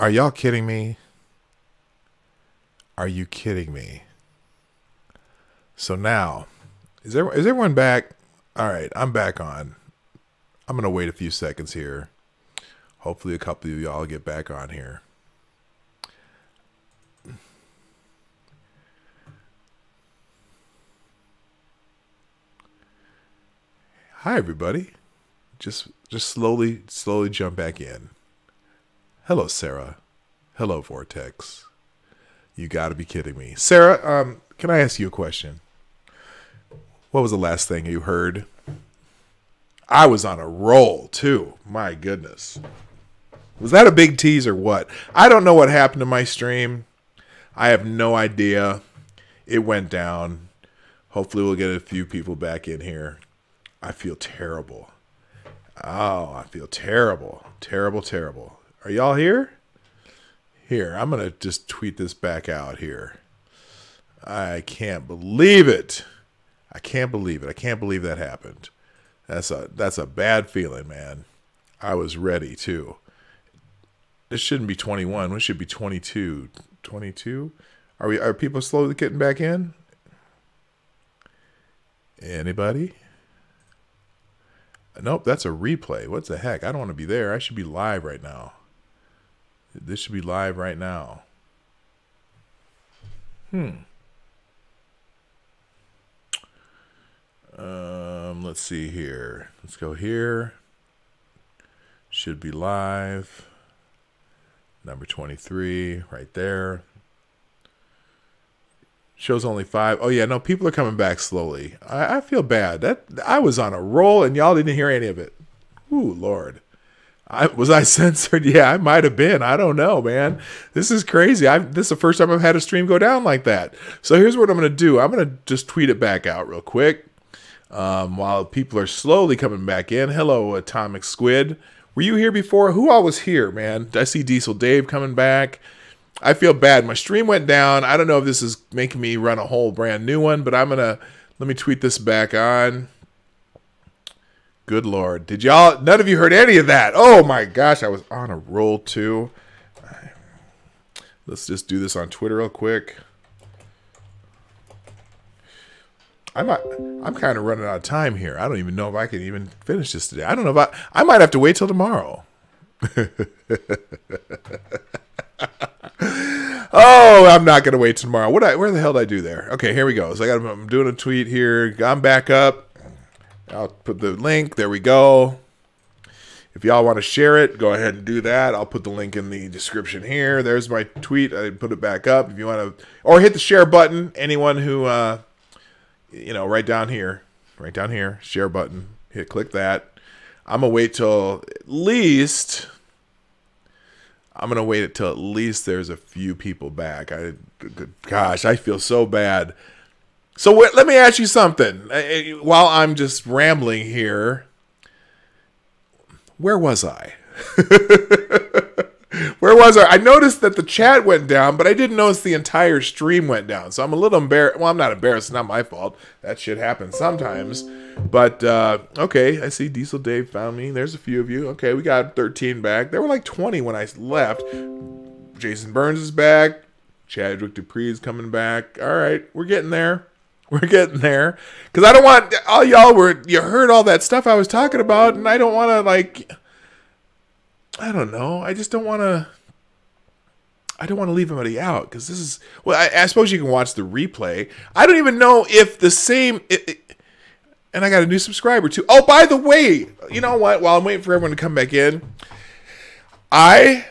Are y'all kidding me? Are you kidding me? So now, is everyone back? All right, I'm back on. I'm going to wait a few seconds here. Hopefully a couple of y'all get back on here. Hi, everybody. Just slowly jump back in. Hello, Sarah. Hello, Vortex. You got to be kidding me. Sarah, can I ask you a question? What was the last thing you heard? I was on a roll, too. My goodness. Was that a big tease or what? I don't know what happened to my stream. I have no idea. It went down. Hopefully we'll get a few people back in here. I feel terrible. Oh, I feel terrible. Terrible. Are y'all here? Here, I'm going to just tweet this back out here. I can't believe it. I can't believe that happened. That's a bad feeling, man. I was ready, too. This shouldn't be 21. It should be 22. 22? Are people slowly getting back in? Anybody? Nope, that's a replay. What the heck? I don't want to be there. I should be live right now. This should be live right now. Let's see here. Let's go here. Should be live. Number 23, right there. Shows only 5. Oh yeah, no, people are coming back slowly. I feel bad. I was on a roll and y'all didn't hear any of it. Ooh, Lord. Was I censored? Yeah, I might have been. I don't know, man. This is crazy. This is the first time I've had a stream go down like that. So here's what I'm going to do. I'm going to just tweet it back out real quick while people are slowly coming back in. Hello, Atomic Squid. Were you here before? Who all was here, man? I see Diesel Dave coming back. I feel bad. My stream went down. I don't know if this is making me run a whole brand new one, but let me tweet this back on. Good Lord. None of you heard any of that. Oh my gosh, I was on a roll too. Let's just do this on Twitter real quick. I'm kind of running out of time here. I don't even know if I can even finish this today. I don't know if I might have to wait till tomorrow. Oh, I'm not going to wait tomorrow. Where the hell did I do there? Okay, here we go. So I'm doing a tweet here. I'm back up. I'll put the link. There we go. If y'all want to share it, go ahead and do that. I'll put the link in the description here. There's my tweet. I put it back up. If you want to, or hit the share button. Anyone who, right down here, share button. Click that. I'm gonna wait till at least. I'm going to wait until at least there's a few people back. Gosh, I feel so bad. So let me ask you something. While I'm just rambling here, where was I? Where was I? I noticed that the chat went down, but I didn't notice the entire stream went down. So I'm a little embarrassed. Well, I'm not embarrassed. It's not my fault. That shit happens sometimes. But, okay, I see Diesel Dave found me. There's a few of you. Okay, we got 13 back. There were like 20 when I left. Jason Burns is back. Chadwick Dupree is coming back. All right, we're getting there. We're getting there. Because I don't want, all y'all you heard all that stuff I was talking about, and I don't want to, I don't know. I just don't want to. I don't want to leave anybody out because this is. Well, I suppose you can watch the replay. I don't even know if the same. And I got a new subscriber too. Oh, by the way, you know what? While I'm waiting for everyone to come back in, I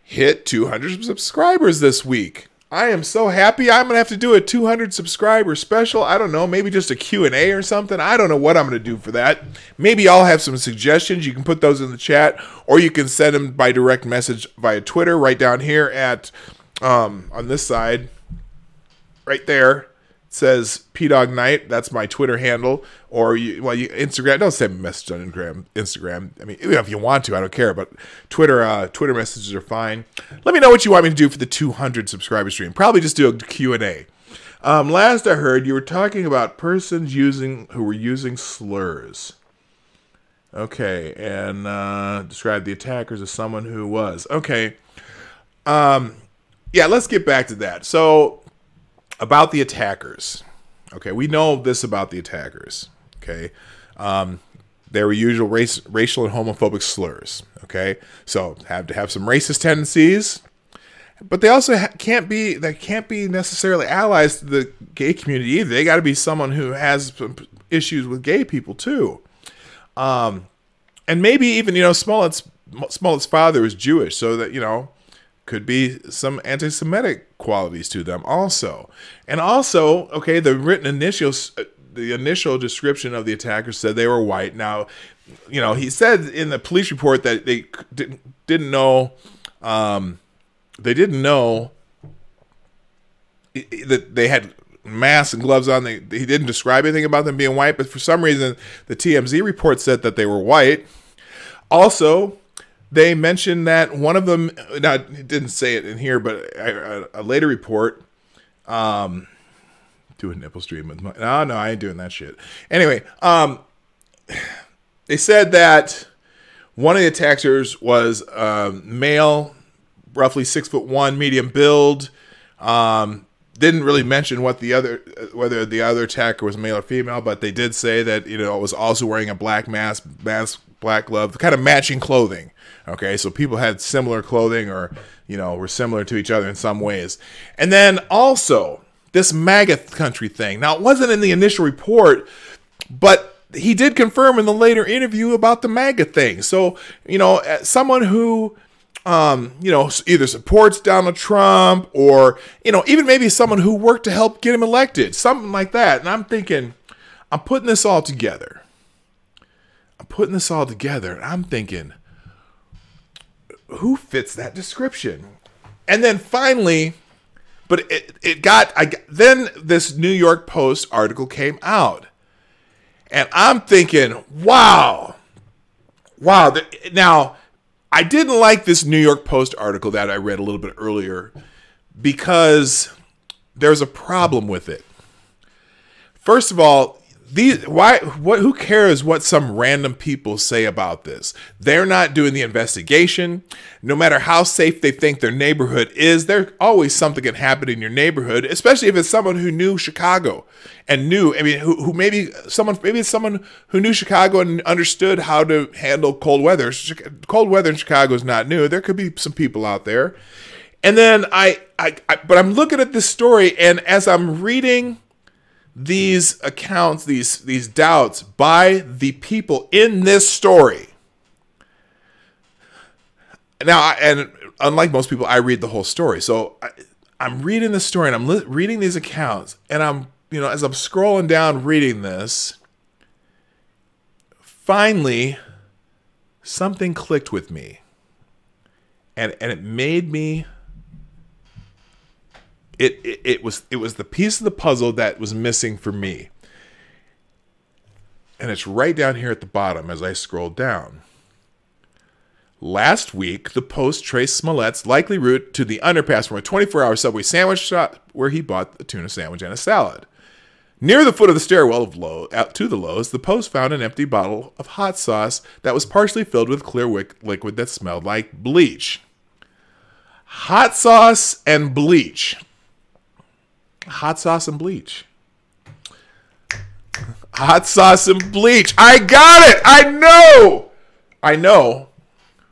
hit 200 subscribers this week. I am so happy. I'm going to have to do a 200 subscriber special. I don't know, maybe just a Q&A or something. I don't know what I'm going to do for that. Maybe I'll have some suggestions. You can put those in the chat, or you can send them by direct message via Twitter right down here at, on this side, right there. It says PDog Night. That's my Twitter handle. Or Instagram. Don't send me a message on Instagram. I mean, if you want to, I don't care. But Twitter messages are fine. Let me know what you want me to do for the 200 subscriber stream. Probably just do a Q&A. Last I heard, you were talking about persons who were using slurs. Okay, and describe the attackers as someone who was. Okay. Yeah, let's get back to that. So, about the attackers. Okay, we know this about the attackers. Okay, they were usual racial and homophobic slurs. Okay, so have to have some racist tendencies, but they also can't be necessarily allies to the gay community either. They got to be someone who has issues with gay people too, and maybe even Smollett's father was Jewish, so that could be some anti-Semitic qualities to them also. And also, okay, the initial description of the attackers said they were white. Now, he said in the police report that they didn't know that they had masks and gloves on. He didn't describe anything about them being white, but for some reason, the TMZ report said that they were white. Also, they mentioned that one of them, now it didn't say it in here, but a later report, do a nipple stream with my, no, I ain't doing that shit. Anyway, they said that one of the attackers was male, roughly 6'1", medium build. Didn't really mention whether the other attacker was male or female, but they did say that it was also wearing a black mask, black glove, kind of matching clothing. Okay, so people had similar clothing, or were similar to each other in some ways. And then also this MAGA country thing. Now, it wasn't in the initial report, but he did confirm in the later interview about the MAGA thing. So someone who either supports Donald Trump, or even maybe someone who worked to help get him elected, something like that. And I'm thinking, I'm putting this all together. And I'm thinking, who fits that description? And then finally, but then this New York Post article came out, and I'm thinking, wow. Now, I didn't like this New York Post article that I read a little bit earlier because there's a problem with it. First of all, who cares what some random people say about this? They're not doing the investigation. No matter how safe they think their neighborhood is, there's always something can happen in your neighborhood, especially if it's someone who knew Chicago and maybe it's someone who knew Chicago and understood how to handle cold weather. Cold weather in Chicago is not new. There could be some people out there. And then but I'm looking at this story, and as I'm reading these accounts, these doubts by the people in this story. Now, and unlike most people, I read the whole story. So I'm reading the story, and I'm reading these accounts, and I'm, as I'm scrolling down reading this, finally, something clicked with me, and it made me. It was the piece of the puzzle that was missing for me. And it's right down here at the bottom as I scroll down. Last week, the Post traced Smollett's likely route to the underpass from a 24-hour Subway sandwich shop where he bought a tuna sandwich and a salad. Near the foot of the stairwell out to the Lowe's, the Post found an empty bottle of hot sauce that was partially filled with clear liquid that smelled like bleach. Hot sauce and bleach. Hot sauce and bleach. Hot sauce and bleach. I got it. I know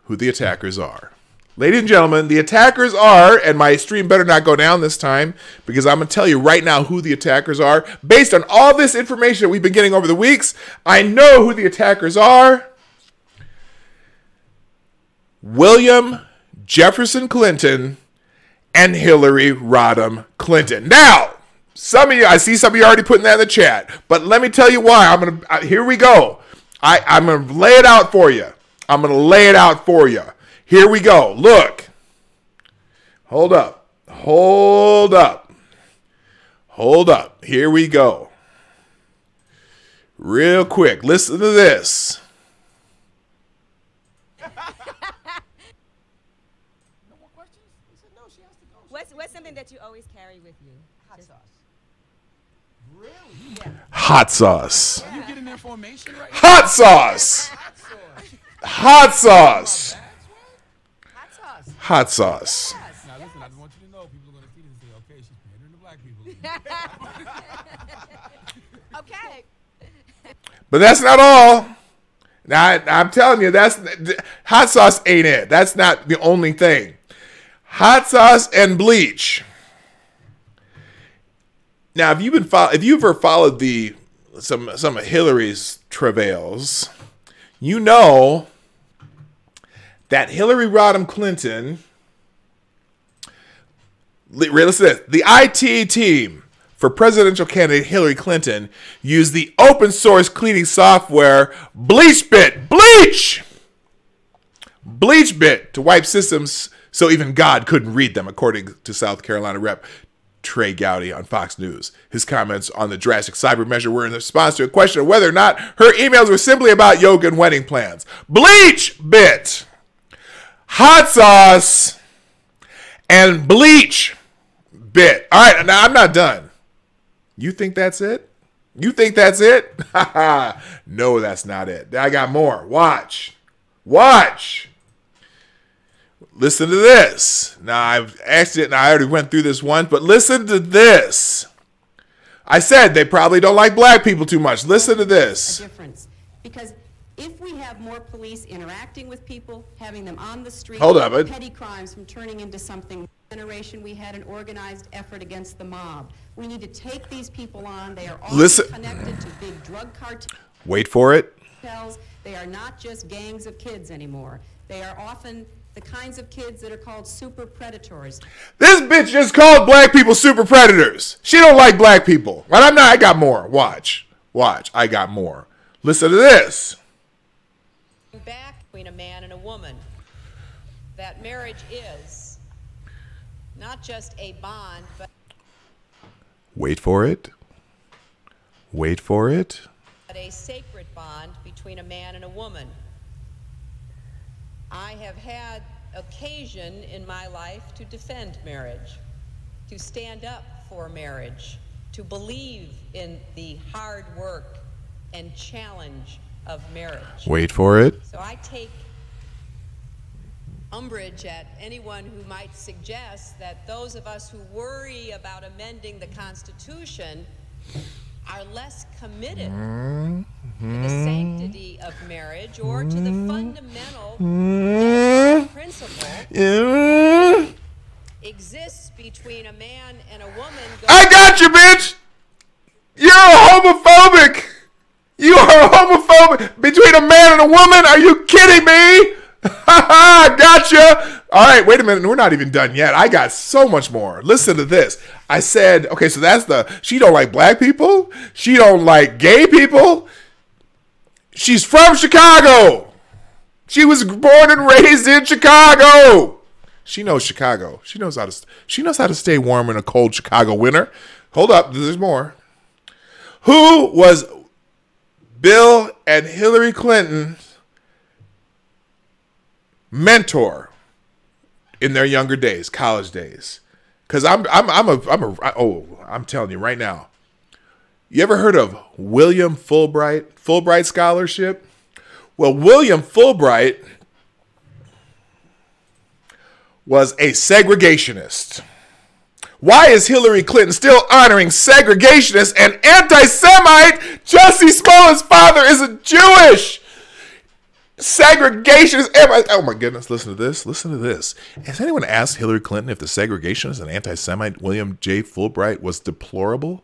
who the attackers are. Ladies and gentlemen, the attackers are, and my stream better not go down this time, because I'm going to tell you right now who the attackers are. Based on all this information that we've been getting over the weeks, I know who the attackers are. William Jefferson Clinton and Hillary Rodham Clinton. Now, I see some of you already putting that in the chat, but let me tell you why. Here we go. I'm going to lay it out for you. Here we go. Look. Hold up. Here we go. Real quick. Listen to this. What's something that you always carry with you? Hot sauce. Really? Yeah. Hot sauce. Are you getting information right now? Hot sauce. Hot sauce. Hot sauce. Now Okay. But that's not all. Now, I'm telling you, hot sauce ain't it. That's not the only thing. Hot sauce and bleach. Now, if you've ever followed some of Hillary's travails, you know that Hillary Rodham Clinton, listen to this, the IT team for presidential candidate Hillary Clinton used the open source cleaning software BleachBit to wipe systems so even God couldn't read them, according to South Carolina Rep. Trey Gowdy on Fox News. His comments on the drastic cyber measure were in response to a question of whether or not her emails were simply about yoga and wedding plans. BleachBit, hot sauce, and BleachBit. All right, now I'm not done. You think that's it? You think that's it? No, that's not it. I got more. Watch. Listen to this. Now, I've asked it, and I already went through this once, but listen to this. I said they probably don't like black people too much. Listen to this. A difference. Because if we have more police interacting with people, having them on the street, hold up, petty crimes from turning into something. Generation, we had an organized effort against the mob. We need to take these people on. They are all connected to big drug cartels. Wait for it. They are not just gangs of kids anymore. They are often the kinds of kids that are called super predators. This bitch just called black people super predators. She don't like black people. But I'm not. I got more. Watch. I got more. Listen to this. Back between a man and a woman. That marriage is not just a bond, but wait for it. a sacred bond between a man and a woman. I have had occasion in my life to defend marriage, to stand up for marriage, to believe in the hard work and challenge of marriage. Wait for it. So I take umbrage at anyone who might suggest that those of us who worry about amending the Constitution are less committed to the sanctity of marriage or to the fundamental principle that exists between a man and a woman. I got you, bitch! You're homophobic! You are homophobic between a man and a woman? Are you kidding me? Ha gotcha! All right, wait a minute. We're not even done yet. I got so much more. Listen to this. I said, okay, so that's she don't like black people. She don't like gay people. She's from Chicago. She was born and raised in Chicago. She knows Chicago. She knows how to stay warm in a cold Chicago winter. Hold up, there's more. Who was Bill and Hillary Clinton's mentor in their younger days, college days? Because I'm telling you right now. You ever heard of William Fulbright Scholarship? Well, William Fulbright was a segregationist. Why is Hillary Clinton still honoring segregationists and anti-Semite? Jussie Smollett's father is a Jewish segregationist. Oh my goodness, listen to this. Listen to this. Has anyone asked Hillary Clinton if the segregationist and anti-Semite William J. Fulbright was deplorable?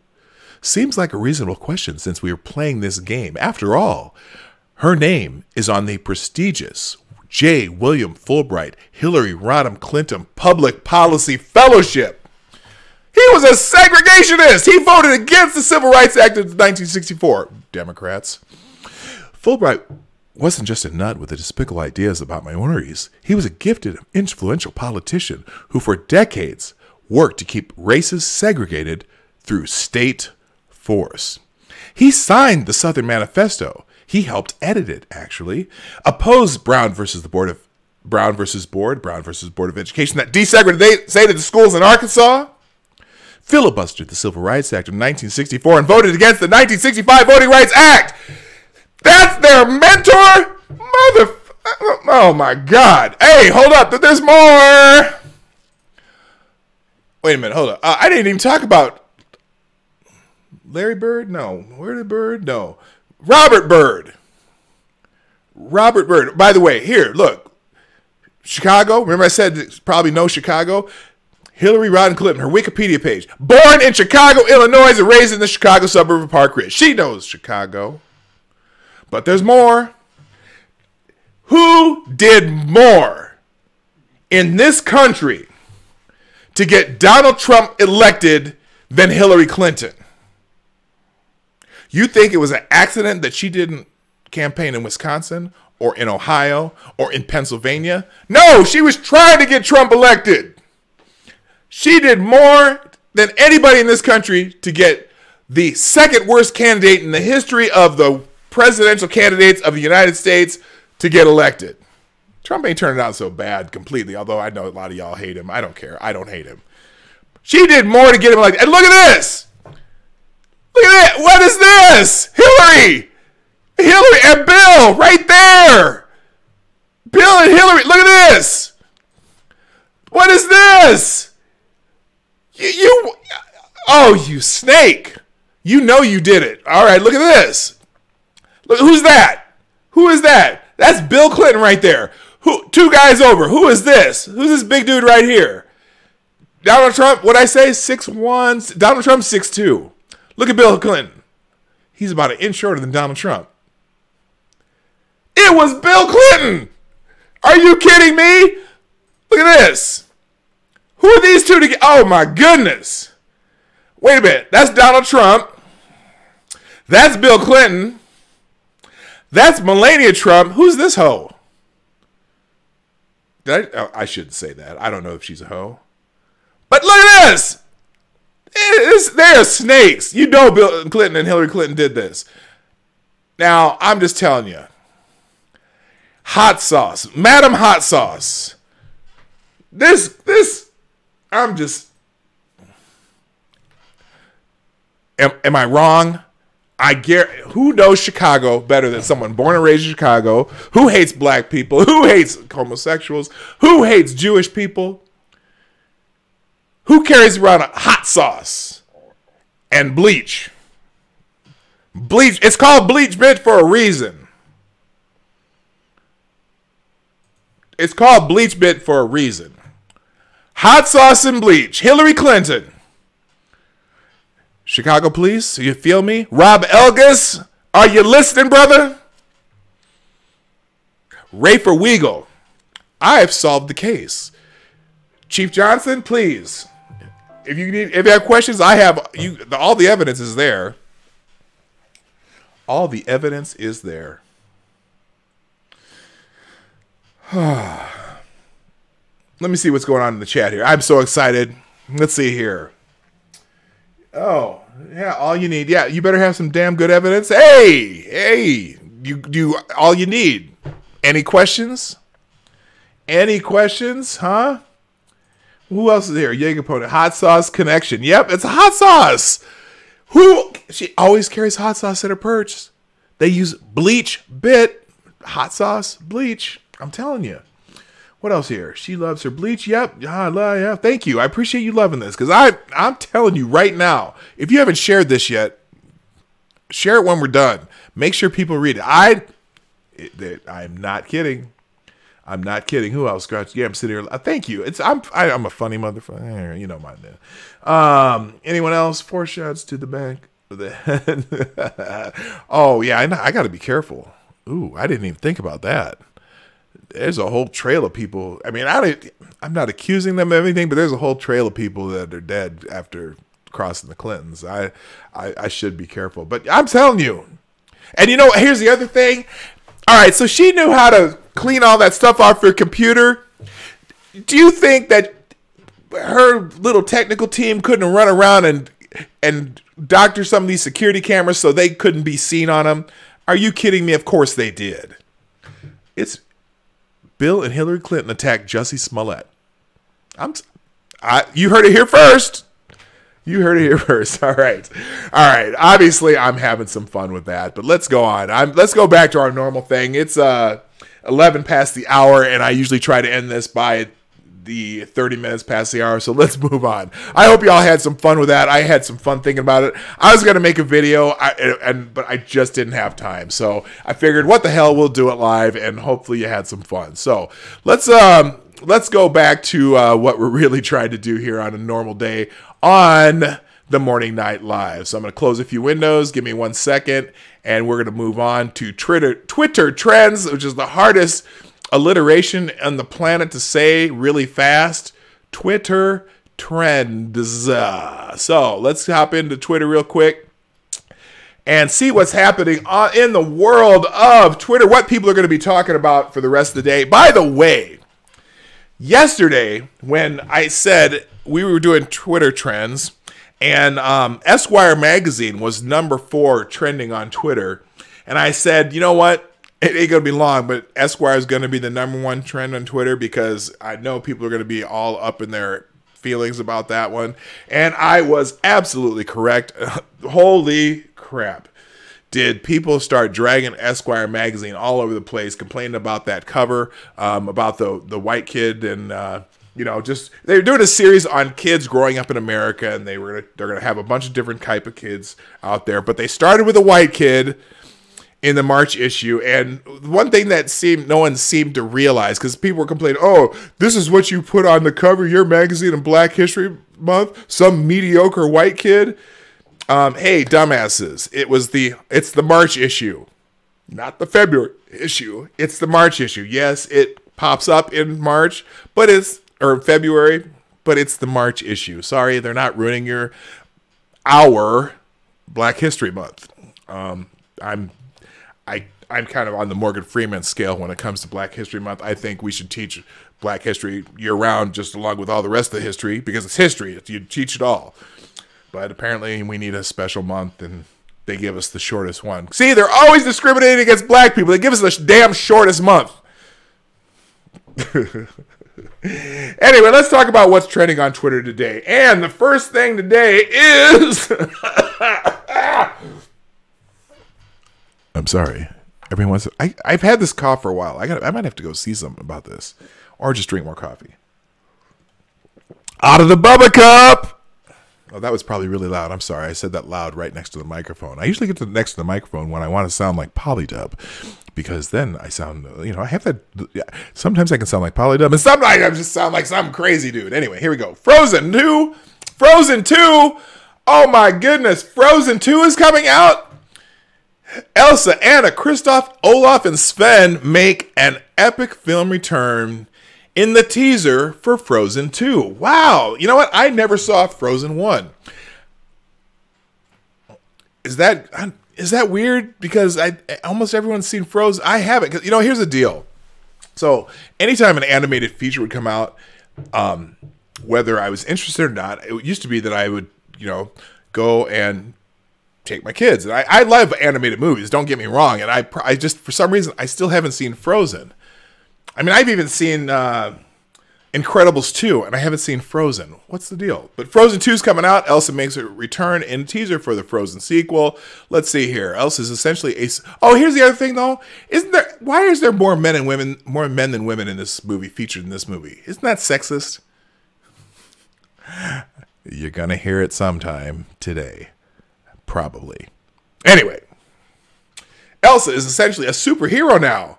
Seems like a reasonable question since we are playing this game. After all, her name is on the prestigious J. William Fulbright Hillary Rodham Clinton Public Policy Fellowship. He was a segregationist. He voted against the Civil Rights Act of 1964. Democrats. Fulbright wasn't just a nut with the despicable ideas about minorities. He was a gifted, influential politician who for decades worked to keep races segregated through state force. He signed the Southern Manifesto. He helped edit it, actually. Opposed Brown versus Board of Education that desegregated the schools in Arkansas. Filibustered the Civil Rights Act of 1964 and voted against the 1965 Voting Rights Act. That's their mentor? Oh my God. Hey, hold up. There's more. Wait a minute. Hold up. I didn't even talk about Larry Bird? No. Where did Bird? No. Robert Bird. Robert Bird. By the way, here, look. Chicago. Remember I said probably no Chicago? Hillary Rodham Clinton, her Wikipedia page. Born in Chicago, Illinois, and raised in the Chicago suburb of Park Ridge. She knows Chicago. But there's more. Who did more in this country to get Donald Trump elected than Hillary Clinton? You think it was an accident that she didn't campaign in Wisconsin or in Ohio or in Pennsylvania? No, she was trying to get Trump elected. She did more than anybody in this country to get the second worst candidate in the history of the presidential candidates of the United States to get elected. Trump ain't turning out so bad completely, although I know a lot of y'all hate him. I don't care. I don't hate him. She did more to get him elected. And look at this. Look at that. What is this? Hillary. Hillary and Bill right there. Bill and Hillary. Look at this. What is this? Oh, you snake. You know you did it. All right, look at this. Look, who's that? Who is that? That's Bill Clinton right there. Two guys over. Who is this? Who's this big dude right here? Donald Trump, what'd I say? 6'1". Donald Trump, 6'2". Look at Bill Clinton. He's about an inch shorter than Donald Trump. It was Bill Clinton. Are you kidding me? Look at this. Who are these two together? Oh, my goodness. Wait a minute. That's Donald Trump. That's Bill Clinton. That's Melania Trump. Who's this hoe? I shouldn't say that. I don't know if she's a hoe. But look at this. They are snakes. You know Bill Clinton and Hillary Clinton did this. Now, I'm just telling you. Hot sauce. Madam Hot Sauce. I'm just... Am I wrong? Who knows Chicago better than someone born and raised in Chicago? Who hates black people? Who hates homosexuals? Who hates Jewish people? Who carries around a hot sauce and bleach? Bleach. It's called bleach, bitch, for a reason. It's called bleach, bitch, for a reason. Hot sauce and bleach. Hillary Clinton. Chicago police, you feel me? Rob Elgas, are you listening, brother? Rafer Weigel, I have solved the case. Chief Johnson, please. If you have questions, I have all the evidence is there. All the evidence is there. Let me see what's going on in the chat here. I'm so excited. Let's see here. Oh, yeah, all you need. Yeah, you better have some damn good evidence. Hey, you do all you need. Any questions? Any questions, huh? Who else is here? Jägerpony. Hot sauce connection. Yep, it's a hot sauce. She always carries hot sauce in her purse. They use bleach, hot sauce, bleach. I'm telling you. What else here? She loves her bleach. Yep. Yeah. Thank you. I appreciate you loving this because I'm telling you right now, if you haven't shared this yet, share it when we're done. Make sure people read it. I'm not kidding. I'm not kidding. Who else? Yeah, I'm sitting here. Thank you. I'm a funny motherfucker. You know my name. Anyone else? 4 shots to the back of the head. Oh yeah, I got to be careful. Ooh, I didn't even think about that. There's a whole trail of people. I mean, I'm not accusing them of anything, but there's a whole trail of people that are dead after crossing the Clintons. I should be careful, but I'm telling you. And you know, here's the other thing. All right, so she knew how to clean all that stuff off her computer. Do you think that her little technical team couldn't run around and doctor some of these security cameras so they couldn't be seen on them? Are you kidding me? Of course they did. It's Bill and Hillary Clinton attacked Jussie Smollett. You heard it here first. You heard it here first. All right. Obviously, I'm having some fun with that, but let's go on. Let's go back to our normal thing. It's 11 past the hour, and I usually try to end this by the 30 minutes past the hour, so let's move on. I hope y'all had some fun with that. I had some fun thinking about it. I was gonna make a video, but I just didn't have time, so I figured, what the hell, we'll do it live, and hopefully you had some fun. So let's go back to what we're really trying to do here on a normal day on the Morning Night Live. So I'm going to close a few windows. Give me 1 second, and we're going to move on to Twitter trends, which is the hardest alliteration on the planet to say really fast. Twitter trends. So let's hop into Twitter real quick and see what's happening in the world of Twitter, what people are going to be talking about for the rest of the day. By the way, yesterday when I said we were doing Twitter trends, and Esquire magazine was #4 trending on Twitter. And I said, you know what? It ain't going to be long, but Esquire is going to be the #1 trend on Twitter because I know people are going to be all up in their feelings about that one. And I was absolutely correct. Holy crap. Did people start dragging Esquire magazine all over the place, complaining about that cover, about the white kid, and you know, just they're doing a series on kids growing up in America, and they're gonna have a bunch of different type of kids out there. But they started with a white kid in the March issue, and one thing that no one seemed to realize, because people were complaining, "Oh, this is what you put on the cover of your magazine in Black History Month, some mediocre white kid." Hey, dumbasses! It's the March issue, not the February issue. It's the March issue. Yes, it pops up in March, or February, but it's the March issue. Sorry, they're not ruining our Black History Month. I'm kind of on the Morgan Freeman scale when it comes to Black History Month. I think we should teach Black history year round, just along with all the rest of the history, because it's history. You teach it all. But apparently we need a special month, and they give us the shortest one. See, they're always discriminating against black people. They give us the damn shortest month. Anyway, let's talk about what's trending on Twitter today. And the first thing today is... I'm sorry. I've had this cough for a while. I might have to go see something about this. Or just drink more coffee. Out of the Bubba Cup! Oh, that was probably really loud. I'm sorry. I said that loud right next to the microphone. I usually get next to the microphone when I want to sound like Polydub, because then I sound, I have that. Yeah, sometimes I can sound like Polydub, and sometimes I just sound like some crazy dude. Anyway, here we go. Frozen 2. Frozen 2. Oh my goodness. Frozen 2 is coming out. Elsa, Anna, Kristoff, Olaf, and Sven make an epic film return in the teaser for Frozen 2. Wow. You know what? I never saw Frozen 1. Is that weird? Because almost everyone's seen Frozen. I haven't. Here's the deal. So anytime an animated feature would come out, whether I was interested or not, it used to be that I would, go and take my kids. And I love animated movies, don't get me wrong. And I just, for some reason, I still haven't seen Frozen. I mean, I've even seen Incredibles 2, and I haven't seen Frozen. What's the deal? But Frozen 2 is coming out. Elsa makes a return in teaser for the Frozen sequel. Let's see here. Elsa's essentially Oh, here's the other thing, though. Why is there more men than women in this movie, featured in this movie? Isn't that sexist? You're going to hear it sometime today. Probably. Anyway. Elsa is essentially a superhero now.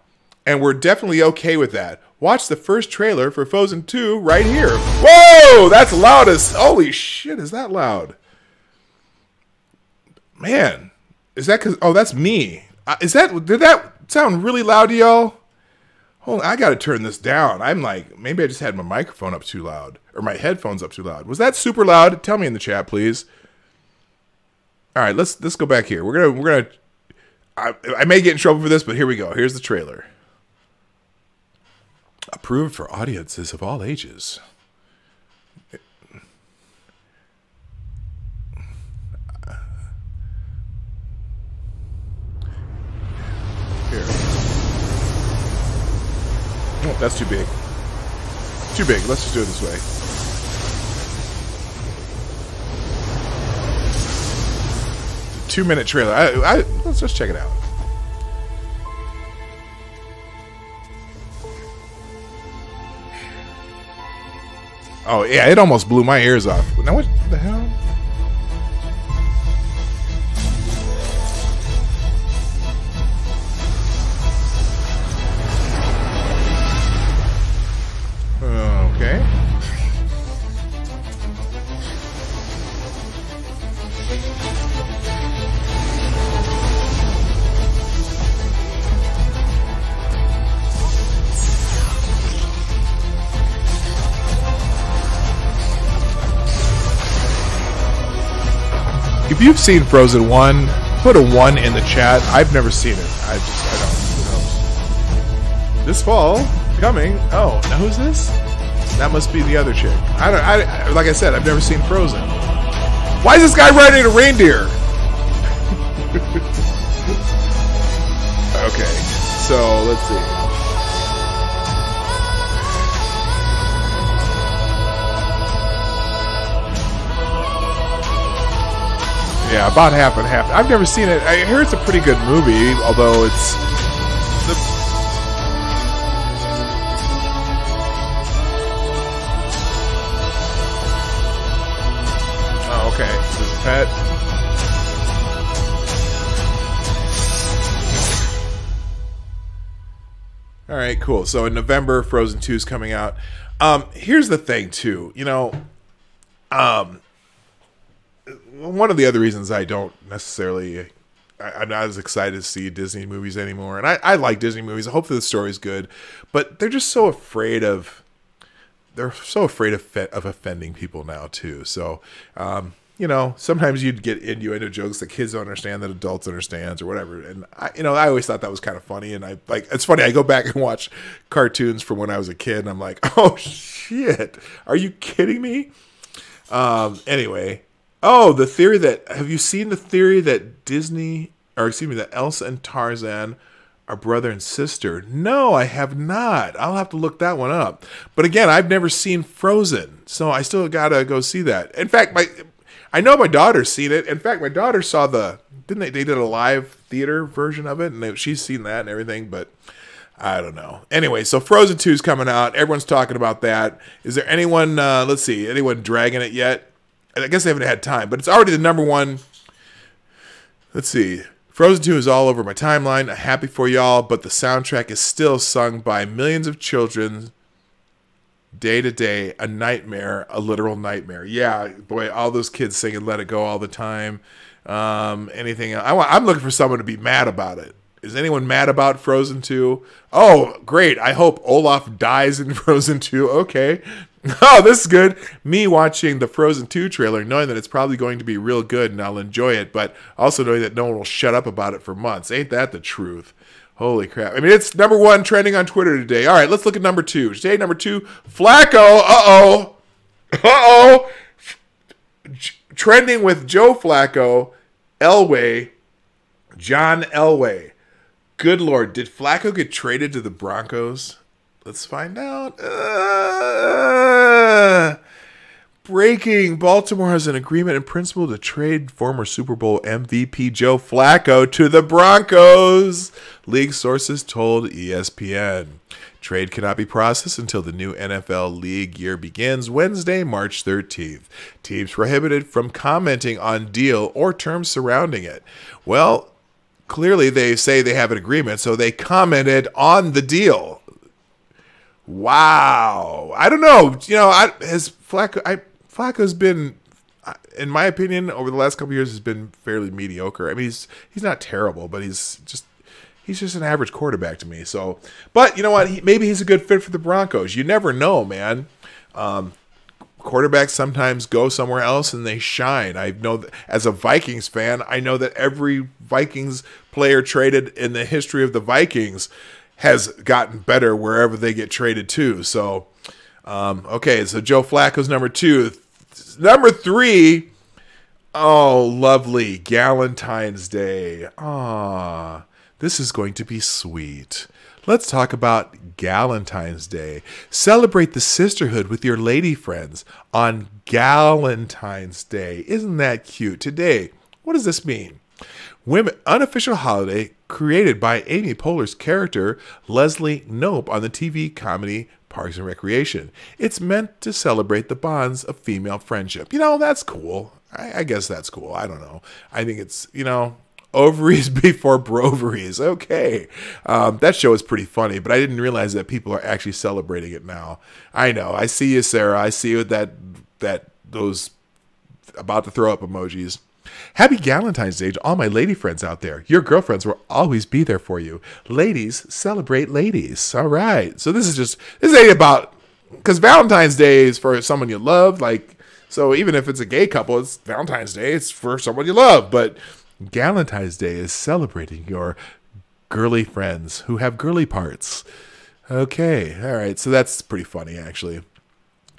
And we're definitely okay with that. Watch the first trailer for Frozen 2 right here. Whoa! That's loud as... Holy shit, is that loud? Man. Is that because... Oh, that's me. Did that sound really loud to y'all? Hold on, I gotta turn this down. I'm like... Maybe I just had my microphone up too loud. Or my headphones up too loud. Was that super loud? Tell me in the chat, please. Alright, let's go back here. We're gonna... I may get in trouble for this, but here we go. Here's the trailer. Approved for audiences of all ages. Here. Oh, that's too big. Too big. Let's just do it this way. It's a 2-minute trailer. Let's just check it out. Oh, yeah, it almost blew my ears off. Now, what the hell? Okay. If you've seen Frozen 1, put a 1 in the chat. I've never seen it. I don't. Who knows? This fall, coming. Oh, now who's this? That must be the other chick. Like I said, I've never seen Frozen. Why is this guy riding a reindeer? Okay, so let's see. Yeah, about half and half. I've never seen it. I hear it's a pretty good movie, although it's Oh, okay. This is Pet. All right, cool. So in November, Frozen 2 is coming out. Here's the thing, too. You know, one of the other reasons I don't necessarily, I'm not as excited to see Disney movies anymore. And I like Disney movies. Hopefully the story's good. But they're just so afraid of, of offending people now, too. So, you know, sometimes you'd get innuendo jokes that kids don't understand that adults understands or whatever. And I always thought that was kind of funny. And it's funny. I go back and watch cartoons from when I was a kid, and I'm like, oh shit, are you kidding me? Anyway, the theory that, have you seen the theory that that Elsa and Tarzan are brother and sister? No, I have not. I'll have to look that one up. But again, I've never seen Frozen, so I still gotta go see that. In fact, I know my daughter's seen it. In fact, my daughter saw they did a live theater version of it, and she's seen that and everything, but I don't know. Anyway, so Frozen 2 is coming out. Everyone's talking about that. Is there anyone, anyone dragging it yet? I guess they haven't had time, but it's already the number one. Let's see. Frozen 2 is all over my timeline. I'm happy for y'all, but the soundtrack is still sung by millions of children day to day, a nightmare, a literal nightmare. Yeah, boy, all those kids singing Let It Go all the time. Anything else? I'm looking for someone to be mad about it. Is anyone mad about Frozen 2? Oh, great. I hope Olaf dies in Frozen 2. Okay. Oh, this is good. Me watching the Frozen 2 trailer, knowing that it's probably going to be real good and I'll enjoy it, but also knowing that no one will shut up about it for months. Ain't that the truth? Holy crap. I mean, it's number one trending on Twitter today. All right, let's look at number 2. Today, number 2, Flacco. Uh-oh. Trending with Joe Flacco, Elway, John Elway. Good Lord, did Flacco get traded to the Broncos? Let's find out. Breaking. Baltimore has an agreement in principle to trade former Super Bowl MVP Joe Flacco to the Broncos. League sources told ESPN. Trade cannot be processed until the new NFL league year begins Wednesday, March 13th. Teams prohibited from commenting on deal or terms surrounding it. Well, clearly they say they have an agreement, so they commented on the deal. Wow. I don't know. You know, Flacco's been, in my opinion, over the last couple of years, has been fairly mediocre. I mean, he's not terrible, but he's just an average quarterback to me. So, but you know what? Maybe he's a good fit for the Broncos. You never know, man. Quarterbacks sometimes go somewhere else and they shine. I know that as a Vikings fan, I know that every Vikings player traded in the history of the Vikings has gotten better wherever they get traded to. So, okay, so Joe Flacco's number 2. Number 3, oh, lovely, Galentine's Day. Ah, this is going to be sweet. Let's talk about Galentine's Day. Celebrate the sisterhood with your lady friends on Galentine's Day. Isn't that cute? Today, what does this mean? Unofficial holiday created by Amy Poehler's character Leslie Knope on the TV comedy Parks and Recreation. It's meant to celebrate the bonds of female friendship. You know, that's cool. I guess that's cool. I don't know. I think it's, you know, ovaries before broveries. Okay. That show is pretty funny, but I didn't realize that people are actually celebrating it now. I know. I see you, Sarah. I see you with those about to throw up emojis. Happy Galentine's Day to all my lady friends out there. Your girlfriends will always be there for you. Ladies, celebrate ladies. All right. So this ain't about, because Valentine's Day is for someone you love. Like, so even if it's a gay couple, it's Valentine's Day. It's for someone you love. But Galentine's Day is celebrating your girly friends who have girly parts. Okay. All right. So that's pretty funny, actually.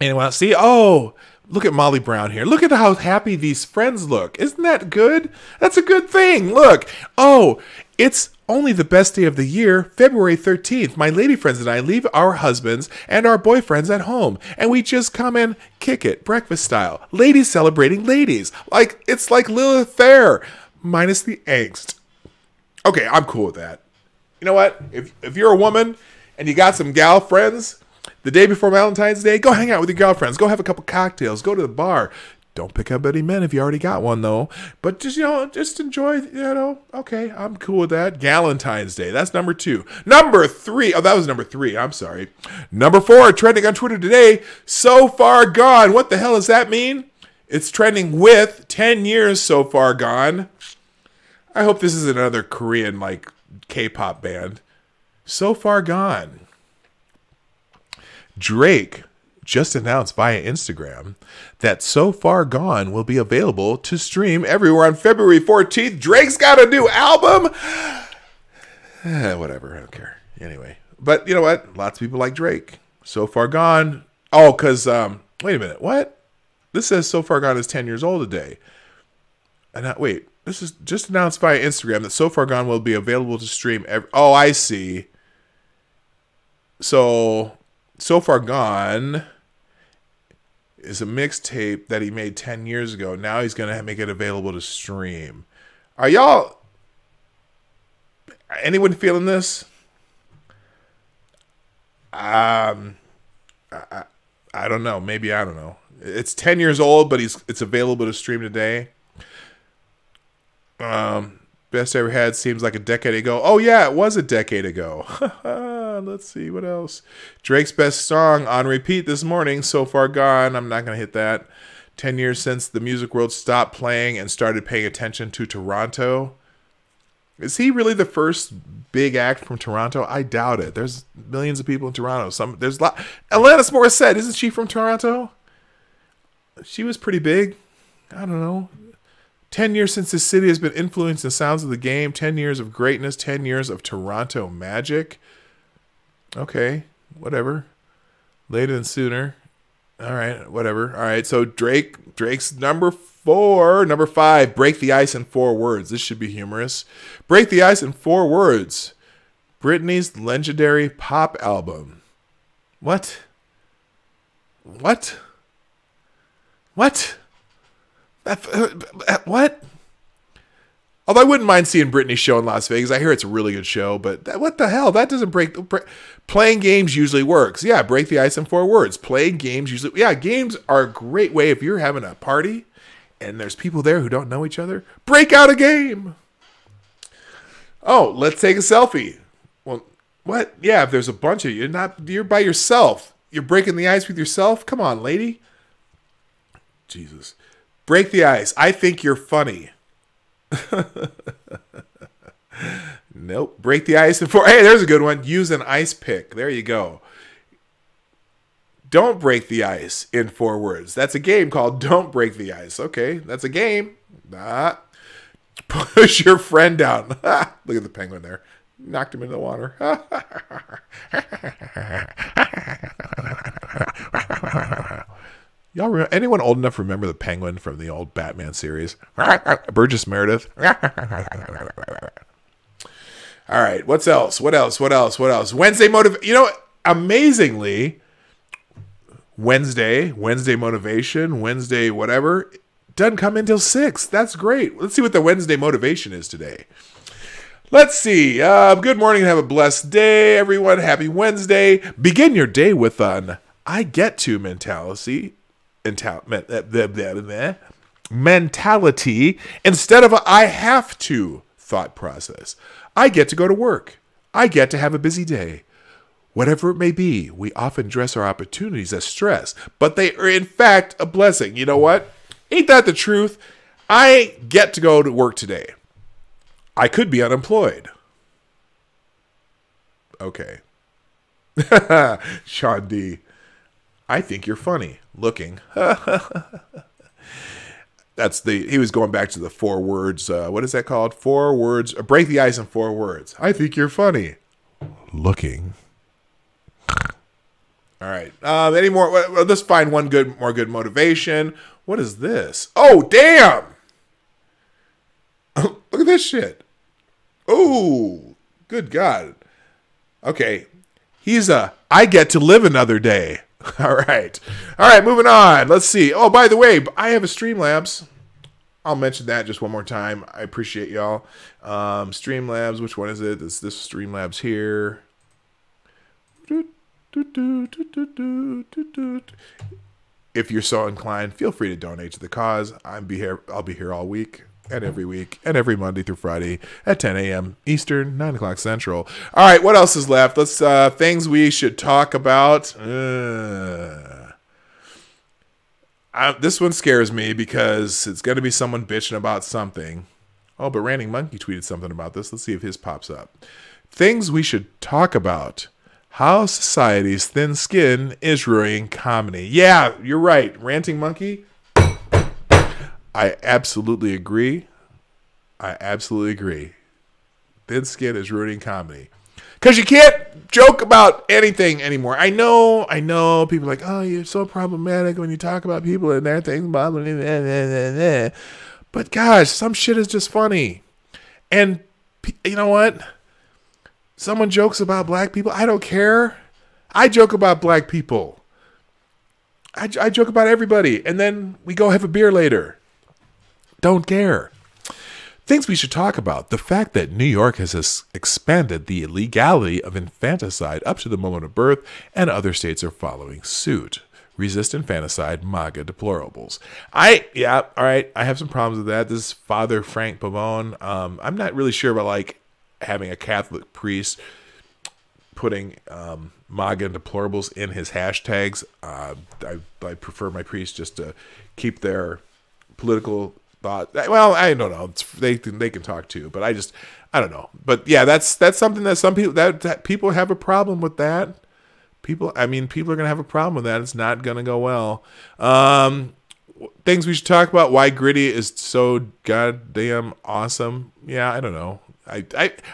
Anyone else see? Oh, look at Molly Brown here. Look at how happy these friends look. Isn't that good? That's a good thing. Look. Oh, it's only the best day of the year, February 13th. My lady friends and I leave our husbands and our boyfriends at home, and we just come and kick it, breakfast style. Ladies celebrating ladies. Like, it's like Lilith Fair, minus the angst. Okay, I'm cool with that. You know what? If you're a woman and you got some gal friends, the day before Valentine's Day, go hang out with your girlfriends. Go have a couple cocktails. Go to the bar. Don't pick up any men if you already got one, though. But just, you know, just enjoy, you know. Okay, I'm cool with that. Galentine's Day. That's number 2. Number 3. Oh, that was number 3. I'm sorry. Number 4, trending on Twitter today. So Far Gone. What the hell does that mean? It's trending with 10 years So Far Gone. I hope this is another Korean, like, K-pop band. So Far Gone. Drake just announced via Instagram that So Far Gone will be available to stream everywhere on February 14th. Drake's got a new album. Whatever, I don't care. Anyway, but you know what? Lots of people like Drake. So Far Gone. Oh, because, wait a minute. What? This says So Far Gone is 10 years old today. And wait, this is just announced via Instagram that So Far Gone will be available to stream. Oh, I see. So Far Gone is a mixtape that he made 10 years ago. Now he's going to make it available to stream. Are y'all, anyone feeling this? I don't know. Maybe, I don't know. It's 10 years old, but it's available to stream today. Best ever had seems like a decade ago. Oh yeah, it was a decade ago. Let's see what else. Drake's best song on repeat this morning. So Far Gone. I'm not gonna hit that. 10 years since the music world stopped playing and started paying attention to Toronto. Is he really the first big act from Toronto? I doubt it. There's millions of people in Toronto. There's a lot. Alanis Morissette, isn't she from Toronto? She was pretty big. I don't know. 10 years since the city has been influencing the sounds of the game. 10 years of greatness. 10 years of Toronto magic. Okay, whatever. Later than sooner. All right, whatever. All right, so Drake's number 4. Number 5, Break the Ice in 4 words. This should be humorous. Break the Ice in 4 words. Britney's legendary pop album. What? What? What? What? Although I wouldn't mind seeing Britney's show in Las Vegas. I hear it's a really good show, but what the hell? That doesn't playing games usually works. Yeah, break the ice in 4 words. Playing games usually... Yeah, games are a great way if you're having a party and there's people there who don't know each other. Break out a game! Oh, let's take a selfie. Well, what? Yeah, if there's a bunch of you, you're by yourself. You're breaking the ice with yourself? Come on, lady. Jesus. Break the ice. I think you're funny. Nope. Break the ice in 4. Hey, there's a good one. Use an ice pick. There you go. Don't break the ice in 4 words. That's a game called Don't Break the Ice. Okay, that's a game. Push your friend down. Look at the penguin there. Knocked him into the water. Y'all anyone old enough to remember the penguin from the old Batman series? Burgess Meredith. All right, what's else? What else? Wednesday you know, amazingly, Wednesday motivation, Wednesday whatever, doesn't come until 6. That's great. Let's see what the Wednesday motivation is today. Let's see. Good morning and have a blessed day, everyone. Happy Wednesday. Begin your day with an I get to mentality instead of a I have to thought process. I get to go to work. I get to have a busy day. Whatever it may be, we often dress our opportunities as stress, but they are in fact a blessing. You know what? Ain't that the truth? I get to go to work today. I could be unemployed. Okay. Sean D. I think you're funny looking. He was going back to the 4 words. What is that called? 4 words. Break the ice in 4 words. I think you're funny looking. All right. Any more? Well, let's find one more good motivation. What is this? Oh, damn. Look at this shit. Oh, good God. Okay. I get to live another day. All right. All right, moving on. Let's see. Oh, by the way, I have a Streamlabs. I'll mention that just one more time. I appreciate y'all. Streamlabs, which one is it? This Streamlabs here. If you're so inclined, feel free to donate to the cause. I'll be here all week and every Monday through Friday at 10 a.m. Eastern, 9 o'clock Central. All right, what else is left? Let's things we should talk about. This one scares me because it's going to be someone bitching about something. Oh, but Ranting Monkey tweeted something about this. Let's see if his pops up. Things we should talk about. How society's thin skin is ruining comedy. Yeah, you're right. Ranting Monkey. I absolutely agree. Thin skin is ruining comedy. Because you can't joke about anything anymore. I know. People are like, oh, you're so problematic when you talk about people and their things. Blah, blah, blah, blah, blah. But gosh, some shit is just funny. And you know what? Someone jokes about black people. I don't care. I joke about black people. I joke about everybody. And then we go have a beer later. Don't care. Things we should talk about. The fact that New York has expanded the legality of infanticide up to the moment of birth, and other states are following suit. Resist infanticide, MAGA deplorables. All right. I have some problems with that. This is Father Frank Pavone. I'm not really sure about having a Catholic priest putting MAGA and deplorables in his hashtags. I prefer my priests just to keep their political thought. Well, I don't know. They can talk too, but I don't know. But yeah, that's something that some people that people have a problem with that. People are gonna have a problem with that. It's not gonna go well. Things we should talk about. Why Gritty is so goddamn awesome. Yeah, I don't know. I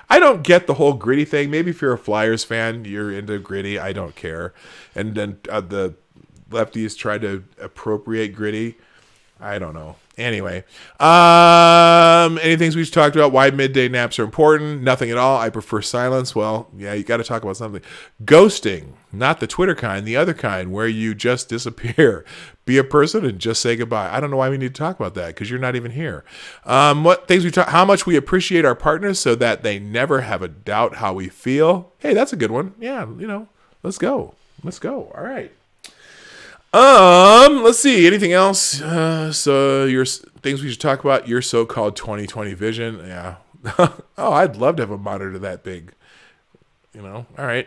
don't get the whole Gritty thing. Maybe if you're a Flyers fan, you're into Gritty. I don't care. And then the lefties try to appropriate Gritty. I don't know. Anyway, any things we've talked about? Why midday naps are important? Nothing at all. I prefer silence. Well, yeah, you got to talk about something. Ghosting, not the Twitter kind, the other kind where you just disappear. Be a person and just say goodbye. I don't know why we need to talk about that because you're not even here. What things we talk? How much we appreciate our partners so that they never have a doubt how we feel. Hey, that's a good one. Yeah, let's go. All right. Let's see. Anything else? So your things we should talk about. Your so-called 2020 vision. Yeah. Oh, I'd love to have a monitor that big. All right.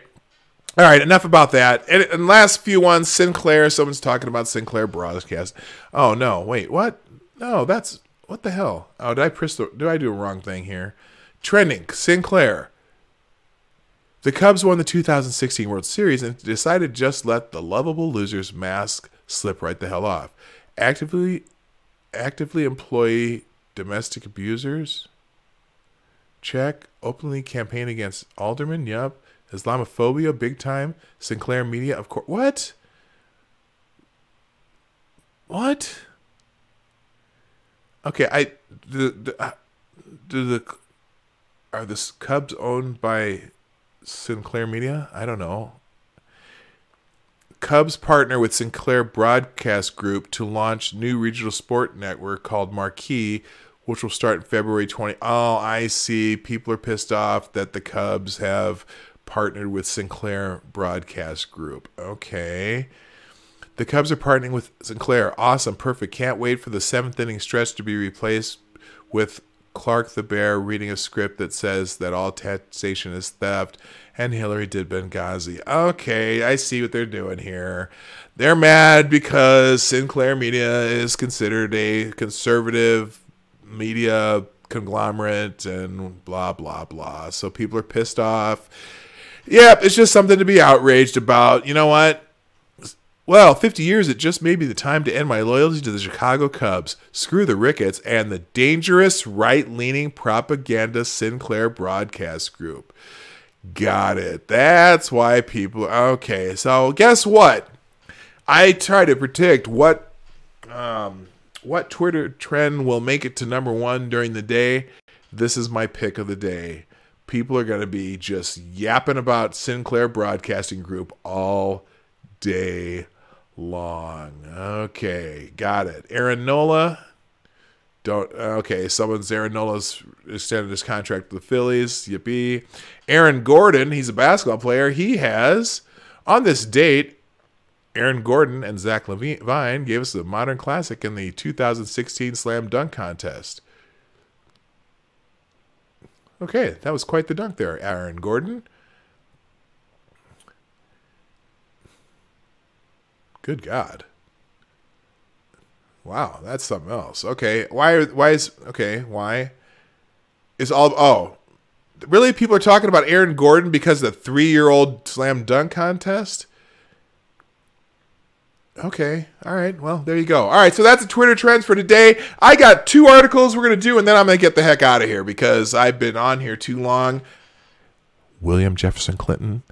Enough about that. And last few ones. Sinclair. Someone's talking about Sinclair broadcast. Oh no. Wait. What? No. That's what the hell. Oh, did I do a wrong thing here? Trending. Sinclair. The Cubs won the 2016 World Series and decided to just let the lovable loser's mask slip right the hell off. Actively employ domestic abusers? Check. Openly campaign against aldermen? Yup. Islamophobia? Big time. Sinclair Media? Of course. What? Okay, are the Cubs owned by Sinclair Media? I don't know. Cubs partner with Sinclair Broadcast Group to launch new regional sport network called Marquee, which will start in February 20. Oh, I see. People are pissed off that the Cubs have partnered with Sinclair Broadcast Group. Okay. The Cubs are partnering with Sinclair. Awesome. Perfect. Can't wait for the 7th inning stretch to be replaced with Clark the Bear reading a script that says that all taxation is theft and Hillary did Benghazi. Okay, I see what they're doing here. They're mad because Sinclair Media is considered a conservative media conglomerate and blah, blah, blah. So people are pissed off. Yep, it's just something to be outraged about. You know what? Well, 50 years, it just may be the time to end my loyalty to the Chicago Cubs. Screw the Ricketts and the dangerous right-leaning propaganda Sinclair Broadcast Group. Got it. That's why people... Okay, so guess what? I try to predict what Twitter trend will make it to #1 during the day. This is my pick of the day. People are going to be just yapping about Sinclair Broadcasting Group all day long. Okay, got it. Aaron Nola. Someone's Aaron Nola's extended his contract with the Phillies. Yippee. Aaron Gordon, he's a basketball player. He has, on this date, Aaron Gordon and Zach Levine gave us a modern classic in the 2016 Slam Dunk Contest. Okay, that was quite the dunk there, Aaron Gordon. Good God. Wow, that's something else. Okay, why is all... Oh, really? People are talking about Aaron Gordon because of the 3-year-old slam dunk contest? Okay, all right, well, there you go. All right, so that's the Twitter trends for today. I got 2 articles we're going to do, and then I'm going to get the heck out of here because I've been on here too long. William Jefferson Clinton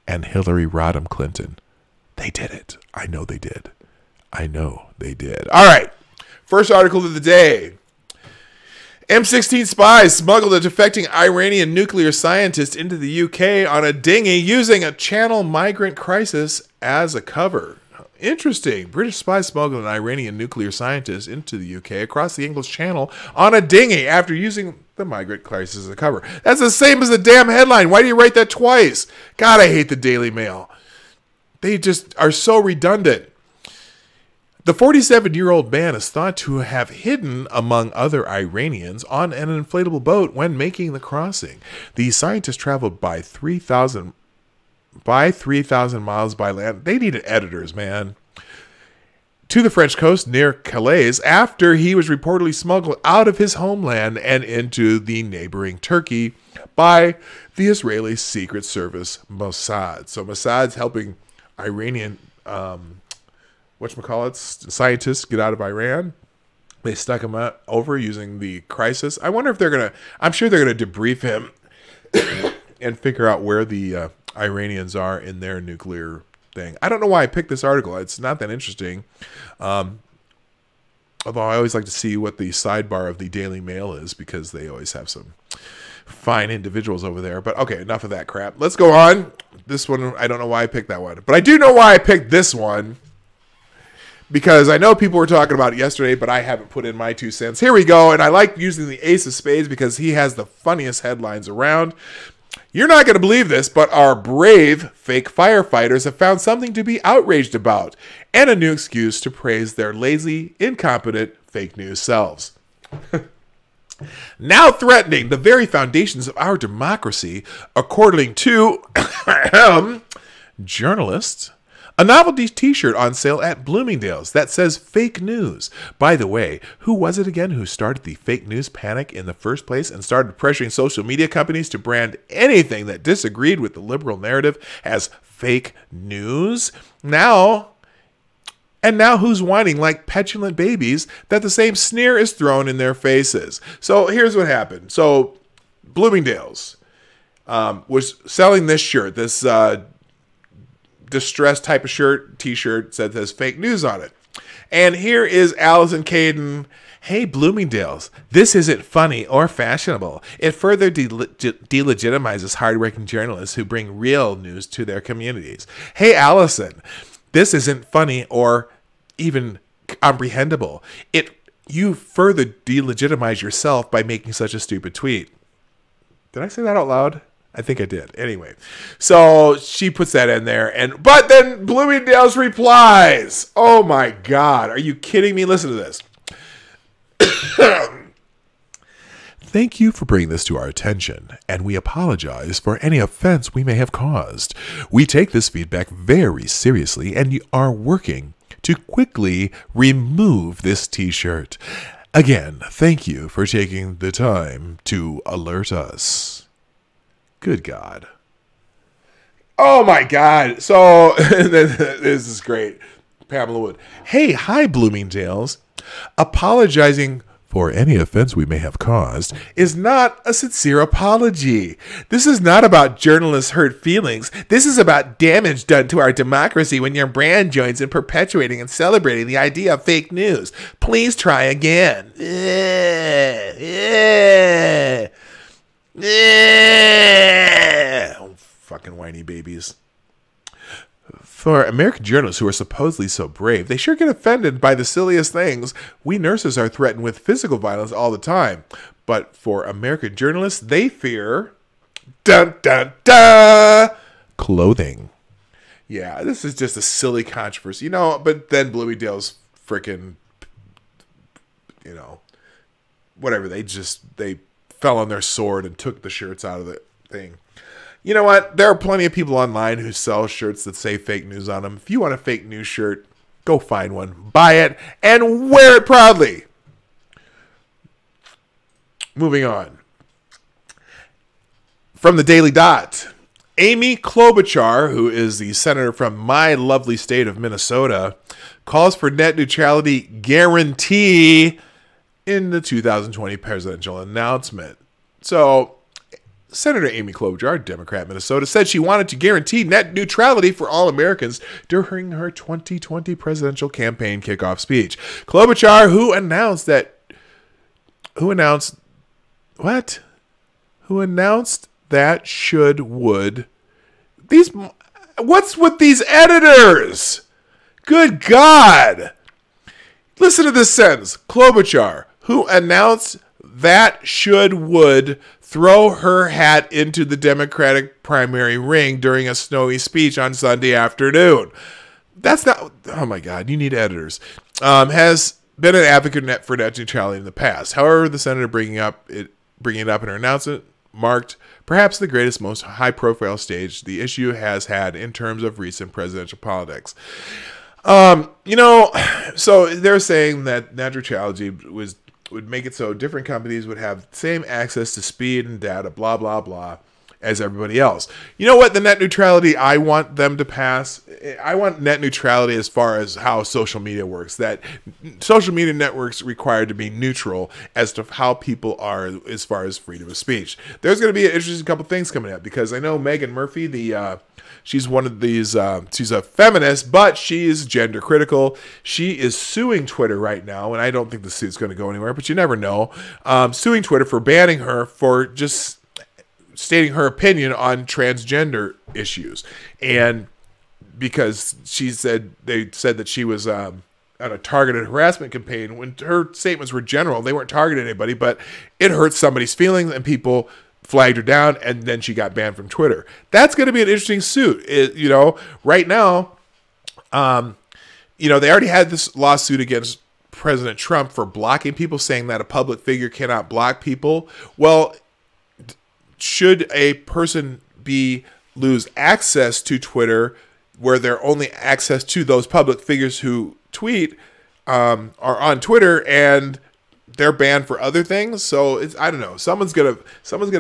and Hillary Rodham Clinton. They did it. I know they did. I know they did. All right. First article of the day. M16 spies smuggled a defecting Iranian nuclear scientist into the UK on a dinghy using a Channel migrant crisis as a cover. Interesting. British spies smuggled an Iranian nuclear scientist into the UK across the English Channel on a dinghy after using the migrant crisis as a cover. That's the same as the damn headline. Why do you write that twice? God, I hate the Daily Mail. They just are so redundant. The 47-year-old man is thought to have hidden among other Iranians on an inflatable boat when making the crossing. The scientist traveled by 3,000 miles by land. They needed editors, man. To the French coast near Calais after he was reportedly smuggled out of his homeland and into the neighboring Turkey by the Israeli Secret Service Mossad. So Mossad's helping Iranian scientists get out of Iran. They stuck him over using the crisis. I wonder if I'm sure they're gonna debrief him and figure out where the Iranians are in their nuclear thing. I don't know why I picked this article. It's not that interesting. Although I always like to see what the sidebar of the Daily Mail is because they always have some fine individuals over there. But okay, enough of that crap. Let's go on. This one, I don't know why I picked that one. But I do know why I picked this one. Because I know people were talking about it yesterday, but I haven't put in my 2 cents. Here we go. And I like using the Ace of Spades because he has the funniest headlines around. You're not going to believe this, but our brave fake firefighters have found something to be outraged about and a new excuse to praise their lazy, incompetent fake news selves. Now threatening the very foundations of our democracy, according to journalists. A novelty t-shirt on sale at Bloomingdale's that says fake news. By the way, who was it again who started the fake news panic in the first place and started pressuring social media companies to brand anything that disagreed with the liberal narrative as fake news? Now who's whining like petulant babies that the same sneer is thrown in their faces? So here's what happened. So Bloomingdale's was selling this shirt, this distressed type of t-shirt that says fake news on it. And here is Allison Caden. Hey, Bloomingdale's, this isn't funny or fashionable. It further delegitimizes hardworking journalists who bring real news to their communities. Hey, Allison, this isn't funny or even comprehensible. It you further delegitimize yourself by making such a stupid tweet. Did I say that out loud? I think I did. Anyway, so she puts that in there, but then Bloomingdale's replies. Oh my God, are you kidding me? Listen to this. Thank you for bringing this to our attention, and we apologize for any offense we may have caused. We take this feedback very seriously and are working to quickly remove this t-shirt. Again, thank you for taking the time to alert us. Good God. Oh my God. So, this is great. Pamela Wood. Hey, hi, Bloomingdale's. Apologizing for any offense we may have caused is not a sincere apology. This is not about journalists' hurt feelings. This is about damage done to our democracy when your brand joins in perpetuating and celebrating the idea of fake news. Please try again. Oh, fucking whiny babies. For American journalists who are supposedly so brave, they sure get offended by the silliest things. We nurses are threatened with physical violence all the time. But for American journalists, they fear... dun, dun, dun! Clothing. Yeah, this is just a silly controversy. But then Bloomingdale's freaking... whatever. They fell on their sword and took the shirts out of the thing. You know what? There are plenty of people online who sell shirts that say fake news on them. If you want a fake news shirt, go find one, buy it, and wear it proudly. Moving on. From the Daily Dot, Amy Klobuchar, who is the senator from my lovely state of Minnesota, calls for net neutrality guarantee in the 2020 presidential announcement. So, Senator Amy Klobuchar, Democrat, Minnesota, said she wanted to guarantee net neutrality for all Americans during her 2020 presidential campaign kickoff speech. Klobuchar, who announced that what's with these editors? Good God. Listen to this sentence. Klobuchar, who announced that would throw her hat into the Democratic primary ring during a snowy speech on Sunday afternoon. That's not, oh my God, you need editors. Has been an advocate for net neutrality in the past. However, the senator bringing it up in her announcement marked perhaps the greatest, most high-profile stage the issue has had in terms of recent presidential politics. So they're saying that net neutrality would make it so different companies would have the same access to speed and data, blah, blah, blah, as everybody else. You know what? The net neutrality I want them to pass, I want net neutrality as far as how social media works, that social media networks required to be neutral as to how people are as far as freedom of speech. There's going to be an interesting couple things coming up, because I know Megan Murphy, she's one of these, she's a feminist, but she's gender critical. She is suing Twitter right now, and I don't think the suit's going to go anywhere, but you never know. Suing Twitter for banning her for just stating her opinion on transgender issues. And because they said that she was on a targeted harassment campaign, when her statements were general, they weren't targeting anybody, but it hurt somebody's feelings and people flagged her down, and then she got banned from Twitter. That's going to be an interesting suit. Right now, they already had this lawsuit against President Trump for blocking people, saying that a public figure cannot block people. Well, should a person lose access to Twitter, where they're only access to those public figures who tweet are on Twitter, and they're banned for other things? So I don't know. Someone's gonna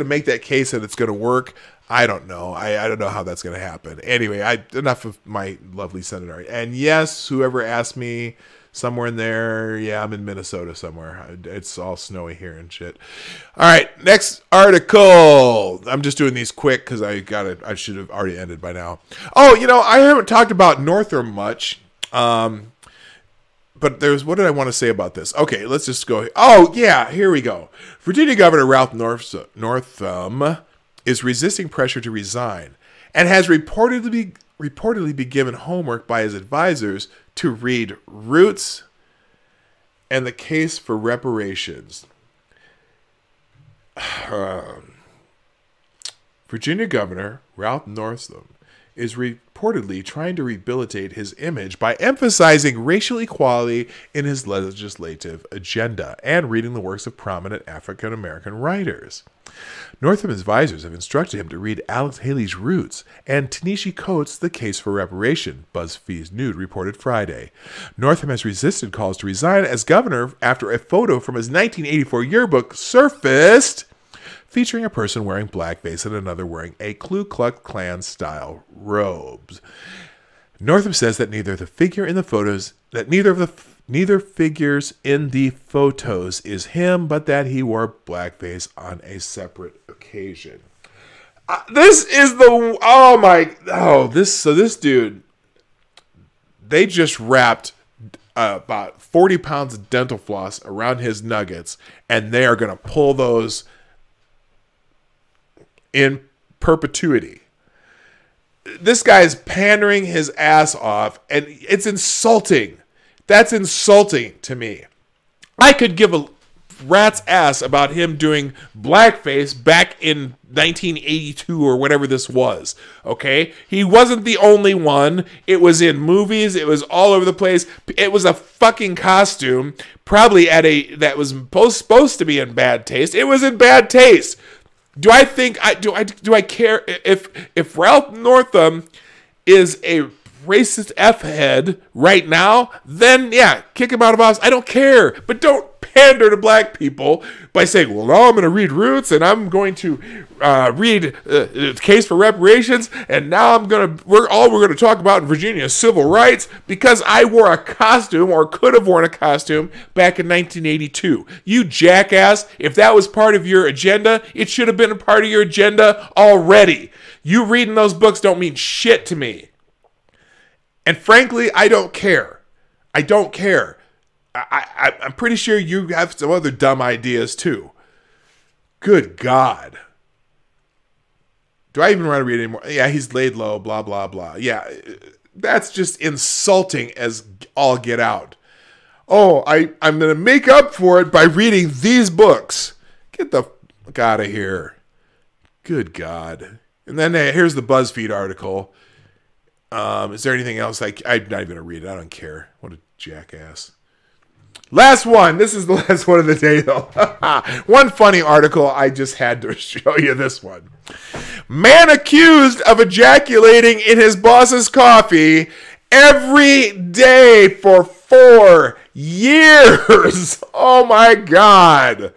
make that case and it's gonna work. I don't know. I don't know how that's gonna happen. Anyway, enough of my lovely senator. And yes, whoever asked me, somewhere in there, yeah, I'm in Minnesota somewhere. It's all snowy here and shit. All right, next article. I'm just doing these quick because I should have already ended by now. Oh, I haven't talked about Northam much. But what did I want to say about this? Okay, let's just go. Oh, yeah, here we go. Virginia Governor Ralph Northam is resisting pressure to resign and has reportedly been given homework by his advisors to read Roots and the case for reparations. Virginia Governor Ralph Northam is reportedly trying to rehabilitate his image by emphasizing racial equality in his legislative agenda and reading the works of prominent African American writers. Northam's advisors have instructed him to read Alex Haley's Roots and Ta-Nehisi Coates' The Case for Reparation, BuzzFeed's Nude reported Friday. Northam has resisted calls to resign as governor after a photo from his 1984 yearbook surfaced featuring a person wearing blackface and another wearing a Ku Klux Klan-style robes. Northam says that neither figures in the photos is him, but that he wore blackface on a separate occasion. This dude, they just wrapped about 40 pounds of dental floss around his nuggets, and they are going to pull those in perpetuity. This guy is pandering his ass off, and it's insulting. That's insulting to me. I could give a rat's ass about him doing blackface back in 1982 or whatever this was. Okay? He wasn't the only one. It was in movies. It was all over the place. It was a fucking costume, probably that was supposed to be in bad taste. It was in bad taste. Do I care if Ralph Northam is a racist F-head right now? Then yeah, kick him out of office. I don't care, but don't pander to black people by saying, well, now I'm going to read Roots and I'm going to read the Case for Reparations, and now we're going to talk about in Virginia is civil rights because I wore a costume or could have worn a costume back in 1982. You jackass! If that was part of your agenda, it should have been a part of your agenda already. You reading those books don't mean shit to me. And frankly, I don't care. I don't care. I'm pretty sure you have some other dumb ideas too. Good God. Do I even want to read anymore? Yeah, he's laid low, blah, blah, blah. Yeah, that's just insulting as all get out. Oh, I'm going to make up for it by reading these books. Get the fuck out of here. Good God. And then here's the BuzzFeed article. Is there anything else? I'm not even going to read it. I don't care. What a jackass. Last one. This is the last one of the day, though. One funny article. I just had to show you this one. Man accused of ejaculating in his boss's coffee every day for 4 years. Oh, my God.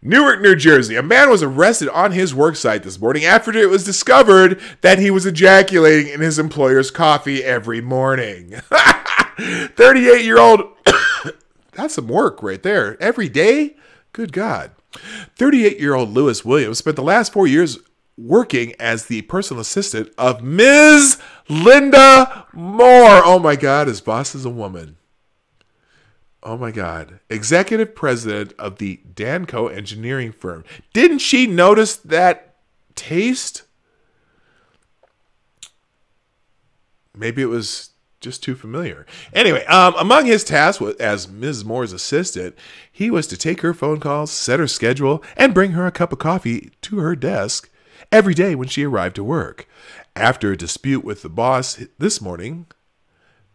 Newark, New Jersey. A man was arrested on his work site this morning after it was discovered that he was ejaculating in his employer's coffee every morning. 38-year-old... That's some work right there. Every day? Good God. 38-year-old Lewis Williams spent the last 4 years working as the personal assistant of Ms. Linda Moore. Oh, my God. His boss is a woman. Oh, my God. Executive president of the Danco engineering firm. Didn't she notice that taste? Maybe it was just too familiar. Anyway, among his tasks as Ms. Moore's assistant, he was to take her phone calls, set her schedule, and bring her a cup of coffee to her desk every day when she arrived to work. After a dispute with the boss this morning,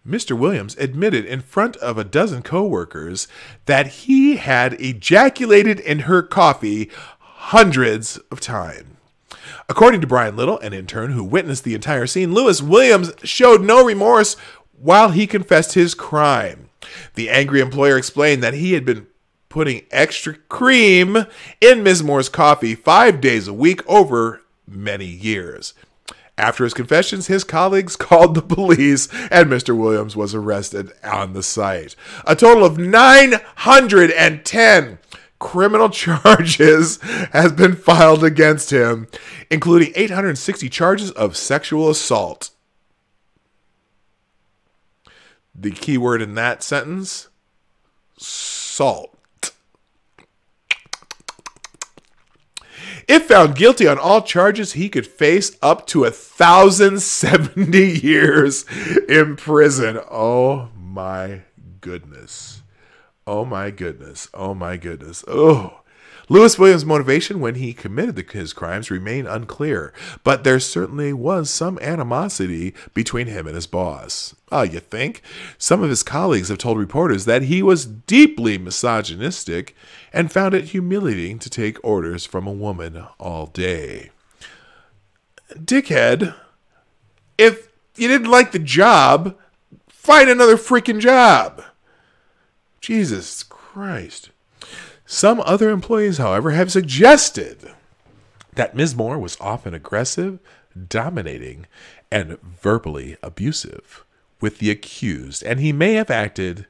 Mr. Williams admitted in front of a dozen co-workers that he had ejaculated in her coffee hundreds of times. According to Brian Little, an intern who witnessed the entire scene, Lewis Williams showed no remorse while he confessed his crime. The angry employer explained that he had been putting extra cream in Ms. Moore's coffee 5 days a week over many years. After his confessions, his colleagues called the police and Mr. Williams was arrested on the site. A total of 910 criminal charges has been filed against him, including 860 charges of sexual assault. The key word in that sentence, salt. If found guilty on all charges, he could face up to 1,070 years in prison. Oh my goodness. Oh my goodness. Oh my goodness. Oh. Lewis Williams' motivation when he committed his crimes remained unclear, but there certainly was some animosity between him and his boss. You think? Some of his colleagues have told reporters that he was deeply misogynistic and found it humiliating to take orders from a woman all day. Dickhead, if you didn't like the job, find another freaking job. Jesus Christ. Some other employees, however, have suggested that Ms. Moore was often aggressive, dominating, and verbally abusive with the accused, and he may have acted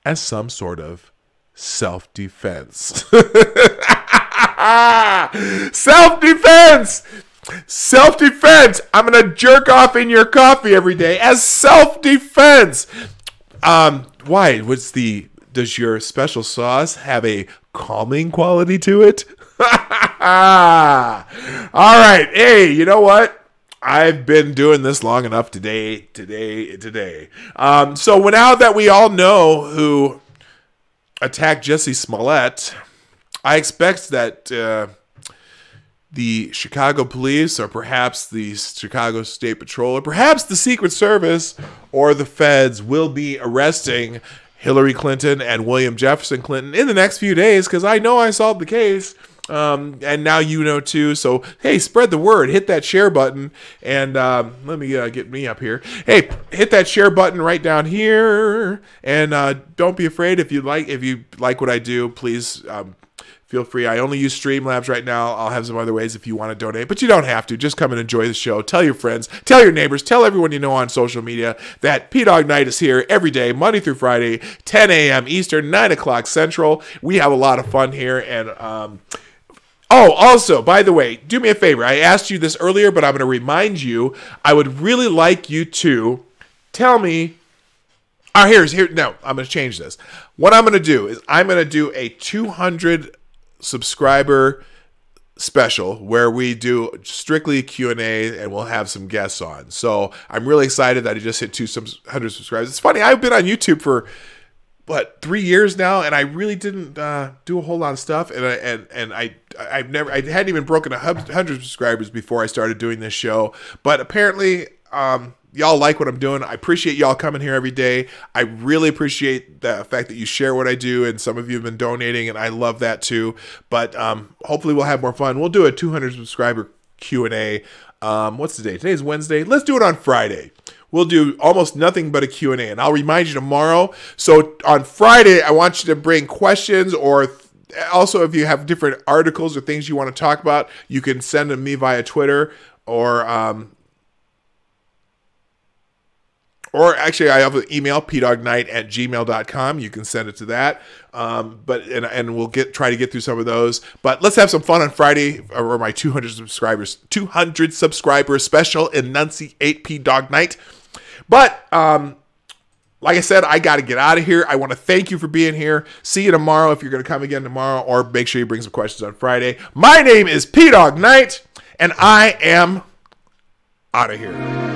as some sort of self-defense. Self-defense! Self-defense! I'm going to jerk off in your coffee every day as self-defense! Why? Does your special sauce have a calming quality to it? All right. Hey, you know what? I've been doing this long enough today. So now that we all know who attacked Jussie Smollett, I expect that the Chicago police, or perhaps the Chicago State Patrol, or perhaps the Secret Service or the feds will be arresting Hillary Clinton and William Jefferson Clinton in the next few days, because I know I solved the case. And now you know too. So, hey, spread the word. Hit that share button. And let me get me up here. Hey, hit that share button right down here. And don't be afraid. If you like what I do, please feel free. I only use Streamlabs right now. I'll have some other ways if you want to donate, but you don't have to. Just come and enjoy the show. Tell your friends, tell your neighbors, tell everyone you know on social media that P-Dawg Night is here every day, Monday through Friday, 10 a.m. Eastern, 9 o'clock Central. We have a lot of fun here. And also, by the way, do me a favor. I asked you this earlier, but I'm going to remind you. I would really like you to tell me. No, I'm going to change this. What I'm going to do is I'm going to do a 200 subscriber special where we do strictly Q&A and we'll have some guests on. So I'm really excited that I just hit 200 subscribers. It's funny, I've been on YouTube for 3 years now, and I really didn't do a whole lot of stuff, and I hadn't even broken 100 subscribers before I started doing this show. But apparently y'all like what I'm doing. I appreciate y'all coming here every day. I really appreciate the fact that you share what I do, and some of you have been donating, and I love that too. But hopefully we'll have more fun. We'll do a 200 subscriber Q&A. What's the day? Today's Wednesday. Let's do it on Friday. We'll do almost nothing but a Q&A, and I'll remind you tomorrow. So on Friday, I want you to bring questions, or also if you have different articles or things you want to talk about, you can send them to me via Twitter, or actually, I have an email, pdognight@gmail.com. You can send it to that. And we'll try to get through some of those. But let's have some fun on Friday, or my 200 subscriber special, Enunciate P-Dawg Night. But like I said, I got to get out of here. I want to thank you for being here. See you tomorrow if you're going to come again tomorrow, or make sure you bring some questions on Friday. My name is P-Dawg Night, and I am out of here.